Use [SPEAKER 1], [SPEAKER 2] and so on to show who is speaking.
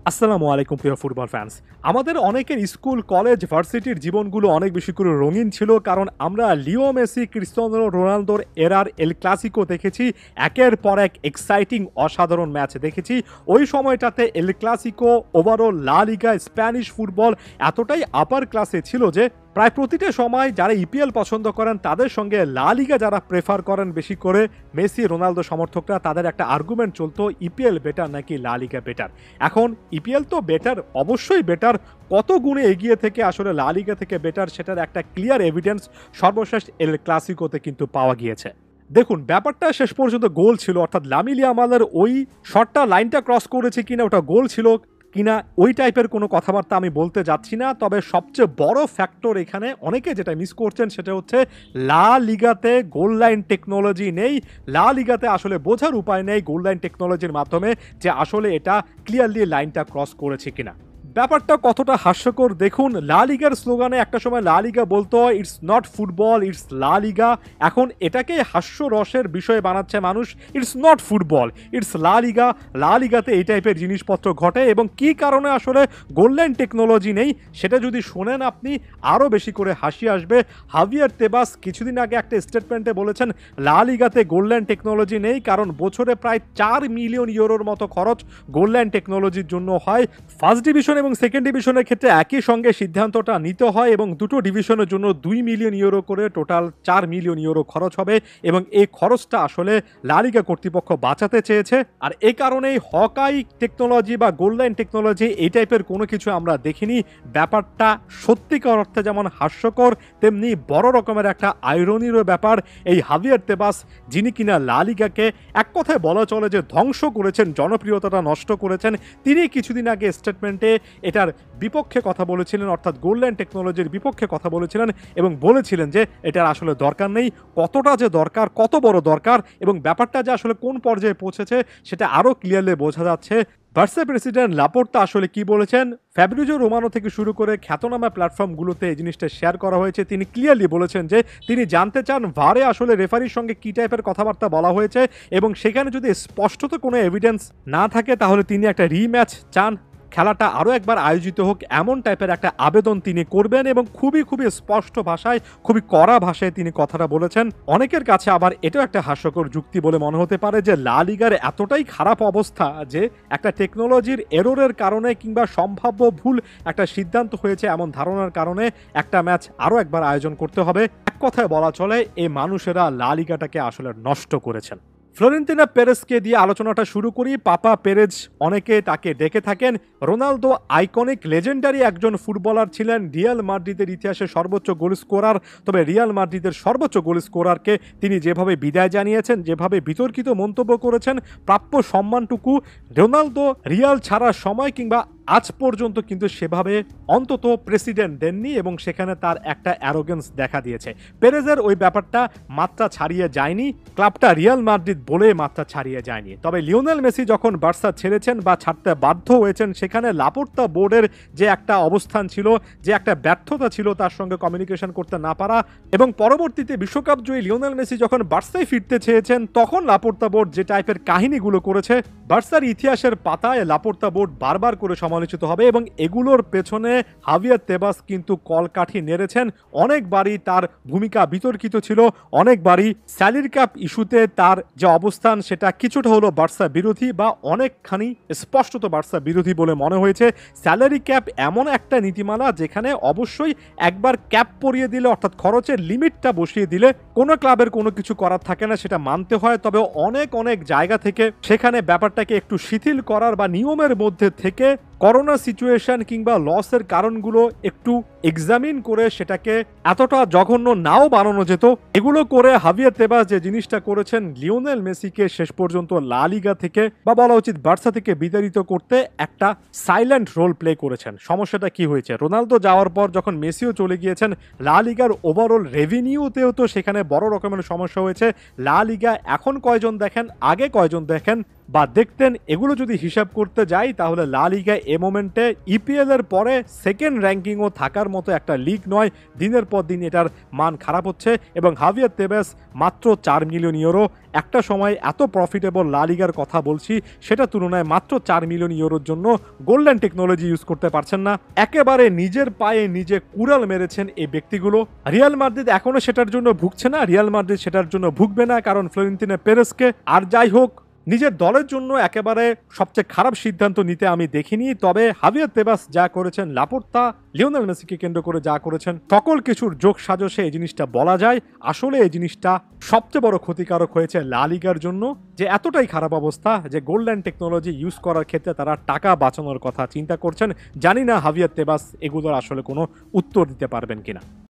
[SPEAKER 1] আসসালামু আলাইকুম প্রিয় ফুটবল ফ্যান্স। আমাদের অনেকের স্কুল, কলেজ, ভার্সিটির জীবনগুলো অনেক বেশি করে রঙিন ছিল, কারণ আমরা লিও মেসি, ক্রিস্টিয়ানো রোনালদোর এরার এল ক্লাসিকো দেখেছি। একের পর এক এক্সাইটিং অসাধারণ ম্যাচ দেখেছি। ওই সময়টাতে এল ক্লাসিকো, ওভারঅল লা লিগা, স্প্যানিশ ফুটবল এতটাই আপার ক্লাসে ছিল যে প্রায় প্রতিটা সময় যারা ইপিএল পছন্দ করেন তাদের সঙ্গে লা লিগা যারা প্রেফার করেন বেশি করে মেসি, রোনালদো সমর্থকরা, তাদের একটা আর্গুমেন্ট চলতো ইপিএল বেটার নাকি লা লিগা বেটার। এখন ইপিএল তো বেটার, অবশ্যই বেটার, কত গুণে এগিয়ে থেকে আসলে লা লিগা থেকে বেটার সেটার একটা ক্লিয়ার এভিডেন্স সর্বশেষ এল ক্লাসিকোতে কিন্তু পাওয়া গিয়েছে। দেখুন, ব্যাপারটা শেষ পর্যন্ত গোল ছিল, অর্থাৎ লামিন ইয়ামালের ওই শটটা লাইনটা ক্রস করেছে কিনা, ওটা গোল ছিল কিনা, ওই টাইপের কোনো কথাবার্তা আমি বলতে যাচ্ছি না। তবে সবচেয়ে বড় ফ্যাক্টর এখানে অনেকে যেটা মিস করছেন সেটা হচ্ছে লা লিগাতে গোল লাইন টেকনোলজি নেই। লা লিগাতে আসলে বোঝার উপায় নেই গোল লাইন টেকনোলজির মাধ্যমে যে আসলে এটা ক্লিয়ারলি লাইনটা ক্রস করেছে কিনা। ব্যাপারটা কতটা হাস্যকর দেখুন, লা লিগার স্লোগানে একটা সময় লা লিগা বলতো ইটস নট ফুটবল, ইটস লা লিগা। এখন এটাকে হাস্যরসের বিষয় বানাচ্ছে মানুষ, ইটস নট ফুটবল, ইটস লা লিগা। লা লিগাতে এই টাইপের জিনিসপত্র ঘটে এবং কি কারণে আসলে গোল্ডেন টেকনোলজি নেই সেটা যদি শোনেন আপনি আরও বেশি করে হাসি আসবে। হাভিয়ার তেবাস কিছুদিন আগে একটা স্টেটমেন্টে বলেছেন লা লিগাতে গোল্ডেন টেকনোলজি নেই, কারণ বছরে প্রায় 4 মিলিয়ন ইউরোর মতো খরচ গোল্ডেন টেকনোলজির জন্য হয়। ফার্স্ট ডিভিশন এবং সেকেন্ড ডিভিশনের ক্ষেত্রে একই সঙ্গে সিদ্ধান্তটা নিতে হয় এবং দুটো ডিভিশনের জন্য 2 মিলিয়ন ইউরো করে টোটাল 4 মিলিয়ন ইউরো খরচ হবে এবং এই খরচটা আসলে লা লিগা কর্তৃপক্ষ বাঁচাতে চেয়েছে। আর এই কারণেই হকাই টেকনোলজি বা গোল্ডলাইন টেকনোলজি এই টাইপের কোনো কিছু আমরা দেখিনি। ব্যাপারটা সত্যিকার অর্থে যেমন হাস্যকর, তেমনি বড় রকমের একটা আইরনিরও ব্যাপার। এই হাভিয়ার তেবাস, যিনি কিনা লা লিগাকে এক কথায় বলা চলে যে ধ্বংস করেছেন, জনপ্রিয়তাটা নষ্ট করেছেন, তিনি কিছুদিন আগে স্টেটমেন্টে এটার বিপক্ষে কথা বলেছিলেন, অর্থাৎ গোল্ডলাইন টেকনোলজির বিপক্ষে কথা বলেছিলেন এবং বলেছিলেন যে এটার আসলে দরকার নেই। কতটা যে দরকার, কত বড় দরকার এবং ব্যাপারটা যে আসলে কোন পর্যায়ে পৌঁছেছে সেটা আরও ক্লিয়ারলি বোঝা যাচ্ছে। বার্সা প্রেসিডেন্ট লাপোর্তা আসলে কি বলেছেন, ফ্যাব্রিজো রোমানো থেকে শুরু করে খ্যাতনামা প্ল্যাটফর্মগুলোতে এই জিনিসটা শেয়ার করা হয়েছে। তিনি ক্লিয়ারলি বলেছেন যে তিনি জানতে চান ভারে আসলে রেফারির সঙ্গে কী টাইপের কথাবার্তা বলা হয়েছে এবং সেখানে যদি স্পষ্টত কোনো এভিডেন্স না থাকে তাহলে তিনি একটা রিম্যাচ চান, খেলাটা আরও একবার আয়োজিত হোক, এমন টাইপের একটা আবেদন তিনি করবেন এবং খুবই স্পষ্ট ভাষায়, খুবই কড়া ভাষায় তিনি কথাটা বলেছেন। অনেকের কাছে আবার এটাও একটা হাস্যকর যুক্তি বলে মনে হতে পারে যে লা লিগার এতটাই খারাপ অবস্থা যে একটা টেকনোলজির এররের কারণে কিংবা সম্ভাব্য ভুল একটা সিদ্ধান্ত হয়েছে এমন ধারণার কারণে একটা ম্যাচ আরও একবার আয়োজন করতে হবে। এক কথায় বলা চলে এই মানুষেরা লা লিগাটাকে আসলে নষ্ট করেছেন। ফ্লোরেন্তিনো পেরেজকে দিয়ে আলোচনাটা শুরু করি। পাপা পেরেজ, অনেকে তাকে ডেকে থাকেন। রোনালদো আইকনিক লেজেন্ডারি একজন ফুটবলার ছিলেন, রিয়াল মাদ্রিদের ইতিহাসে সর্বোচ্চ গোল স্কোরার। তবে রিয়াল মাদ্রিদের সর্বোচ্চ গোল স্কোরারকে তিনি যেভাবে বিদায় জানিয়েছেন, যেভাবে বিতর্কিত মন্তব্য করেছেন, প্রাপ্য সম্মানটুকু রোনালদো রিয়াল ছাড়ার সময় কিংবা আজ পর্যন্ত কিন্তু সেভাবে অন্তত প্রেসিডেন্ট দেননি এবং সেখানে তার একটা অ্যারোগেন্স দেখা দিয়েছে। পেরেজের ওই ব্যাপারটা মাত্রা ছাড়িয়ে যায়নি, ক্লাবটা রিয়াল মাদ্রিদ বলে মাত্রা ছাড়িয়ে যায়নি। তবে লিওনেল মেসি যখন বার্সা ছেড়েছেন বা ছাড়তে বাধ্য হয়েছেন, সেখানে লাপোর্তা বোর্ডের যে একটা অবস্থান ছিল, যে একটা ব্যর্থতা ছিল তার সঙ্গে কমিউনিকেশন করতে না পারা এবং পরবর্তীতে বিশ্বকাপ জয়ী লিওনেল মেসি যখন বার্সায় ফিরতে চেয়েছেন তখন লাপোর্তা বোর্ড যে টাইপের কাহিনীগুলো করেছে, বার্সার ইতিহাসের পাতায় লাপোর্তা বোর্ড বারবার করে সমালোচিত হবে এবং এগুলোর পেছনে হাভিয়ার তেবাস কিন্তু কলকাঠি নেড়েছেন। অনেকবারই তার ভূমিকা বিতর্কিত ছিল, অনেকবারই স্যালারি ক্যাপ ইস্যুতে তার যে অবস্থান সেটা কিছুটা হলো বার্সা বিরোধী বা অনেকখানি স্পষ্টত বার্সা বিরোধী বলে মনে হয়েছে। স্যালারি ক্যাপ এমন একটা নীতিমালা যেখানে অবশ্যই একবার ক্যাপ পরিয়ে দিলে, অর্থাৎ খরচের লিমিটটা বসিয়ে দিলে কোনো ক্লাবের কোনো কিছু করার থাকে না, সেটা মানতে হয়। তবে অনেক জায়গা থেকে সেখানে ব্যাপারটাকে একটু শিথিল করার বা নিয়মের মধ্যে থেকে করোনা সিচুয়েশন কিংবা লসের কারণগুলো একটু এক্সামিন করে সেটাকে এতটা জঘন্য নাও বানানো যেত। এগুলো করে হাভিয়ার তেবাস যে জিনিসটা করেছেন, লিওনেল মেসিকে শেষ পর্যন্ত লা লিগা থেকে বা বলা উচিত বার্সা থেকে বিতাড়িত করতে একটা সাইলেন্ট রোল প্লে করেছেন। সমস্যাটা কি হয়েছে, রোনালদো যাওয়ার পর যখন মেসিও চলে গিয়েছেন, লা লিগার ওভারঅল রেভিনিউতেও তো সেখানে বড় রকমের সমস্যা হয়েছে। লা লিগা এখন কয়জন দেখেন, আগে কয়জন দেখেন, বা দেখতেন, এগুলো যদি হিসাব করতে যাই তাহলে লা লিগা এ মোমেন্টে ইপিএল এর পরে সেকেন্ড র্যাঙ্কিংও থাকার মতো একটা লিগ নয়। দিনের পর দিন এটার মান খারাপ হচ্ছে এবং হাভিয়ার তেবাস মাত্র 4 মিলিয়ন ইউরো, একটা সময় এত প্রফিটেবল লা লিগার কথা বলছি, সেটা তুলনায় মাত্র 4 মিলিয়ন ইউরোর জন্য গোল্ডেন টেকনোলজি ইউজ করতে পারছেন না। একেবারে নিজের পায়ে নিজে কুড়াল মেরেছেন এই ব্যক্তিগুলো। রিয়াল মাদ্রিদ এখনো সেটার জন্য ভুগছে না, রিয়াল মাদ্রিদ সেটার জন্য ভুগবে না, কারণ ফ্লোরেন্তিনো পেরেসকে আর যাই হোক নিজের দলের জন্য একেবারে সবচেয়ে খারাপ সিদ্ধান্ত নিতে আমি দেখিনি। তবে হাভিয়ার তেবাস যা করেছেন, লাপোর্তা লিওনেল মেসিকে কেন্দ্র করে যা করেছেন, সকল কিছুর যোগ সাজসে এই জিনিসটা বলা যায় আসলে এই জিনিসটা সবচেয়ে বড় ক্ষতিকারক হয়েছে লা লিগার জন্য, যে এতটাই খারাপ অবস্থা যে গোল্ডেন টেকনোলজি ইউজ করার ক্ষেত্রে তারা টাকা বাঁচানোর কথা চিন্তা করছেন। জানি না হাভিয়ার তেবাস এগুলোর আসলে কোনো উত্তর দিতে পারবেন কিনা।